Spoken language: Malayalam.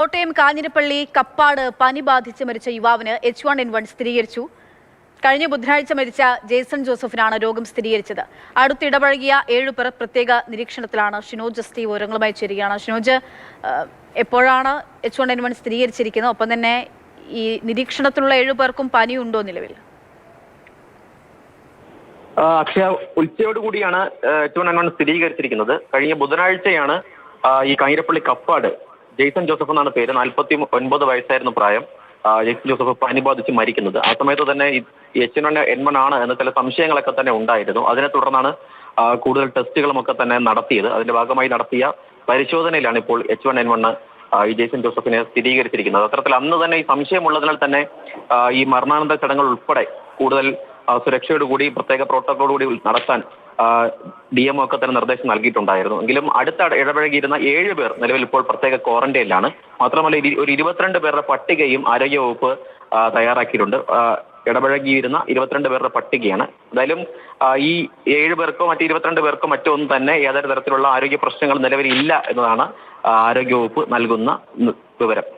കോട്ടയം കാഞ്ഞിരപ്പള്ളി കപ്പാട് പനി ബാധിച്ച് മരിച്ച യുവാവിന് H1N1 സ്ഥിരീകരിച്ചു. കഴിഞ്ഞ ബുധനാഴ്ച മരിച്ച ജേസൺ ജോസഫിനാണ് രോഗം സ്ഥിരീകരിച്ചത്. അടുത്തിടപഴകിയ 7 പേർ പ്രത്യേക നിരീക്ഷണത്തിലാണ്. ഷിനോജ് സ്റ്റീവ് വിവരങ്ങളുമായി ചേരുകയാണ്. ഷിനോജ്, എപ്പോഴാണ് H1N1 സ്ഥിരീകരിച്ചിരിക്കുന്നത്? ഒപ്പം തന്നെ ഈ നിരീക്ഷണത്തിലുള്ള 7 പേർക്കും പനിയുണ്ടോ നിലവിൽ? അക്ഷയ, ഉച്ചയോടുകൂടിയാണ് H1N1 സ്ഥിരീകരിച്ചിരിക്കുന്നത്. കഴിഞ്ഞ ബുധനാഴ്ചയാണ് ഈ കാഞ്ഞിരപ്പള്ളി കപ്പാട് ജെയ്സൺ ജോസഫ് എന്നാണ് പേര്, 49 വയസ്സായിരുന്നു പ്രായം. ജെയ്സൺ ജോസഫ് പനി ബാധിച്ച് മരിക്കുന്നത്. ആ സമയത്ത് തന്നെ H1N1 ആണ് എന്ന ചില സംശയങ്ങളൊക്കെ തന്നെ ഉണ്ടായിരുന്നു. അതിനെ തുടർന്നാണ് കൂടുതൽ ടെസ്റ്റുകളും ഒക്കെ തന്നെ നടത്തിയത്. അതിന്റെ ഭാഗമായി നടത്തിയ പരിശോധനയിലാണ് ഇപ്പോൾ H1N1 ഈ ജെയ്സൺ ജോസഫിനെ സ്ഥിരീകരിച്ചിരിക്കുന്നത്. അത്തരത്തിൽ അന്ന് തന്നെ ഈ സംശയമുള്ളതിനാൽ തന്നെ ഈ മരണാനന്തര ചടങ്ങുകൾ ഉൾപ്പെടെ കൂടുതൽ സുരക്ഷയോടുകൂടി പ്രത്യേക പ്രോട്ടോക്കോളുകൂടി നടത്താൻ DMO ഒക്കെ തന്നെ നിർദ്ദേശം നൽകിയിട്ടുണ്ടായിരുന്നു. എങ്കിലും അടുത്ത ഇടപഴകിയിരുന്ന 7 പേർ നിലവിൽ ഇപ്പോൾ പ്രത്യേക ക്വാറന്റൈനിലാണ്. മാത്രമല്ല ഒരു 22 പേരുടെ പട്ടികയും ആരോഗ്യവകുപ്പ് തയ്യാറാക്കിയിട്ടുണ്ട്. ഇടപഴകിയിരുന്ന 22 പേരുടെ പട്ടികയാണ്. എന്തായാലും ഈ 7 പേർക്കോ മറ്റ് 22 പേർക്കോ മറ്റോ ഒന്നും തന്നെ യാതൊരു തരത്തിലുള്ള ആരോഗ്യ പ്രശ്നങ്ങൾ നിലവിൽ ഇല്ല എന്നതാണ് ആരോഗ്യവകുപ്പ് നൽകുന്ന വിവരം.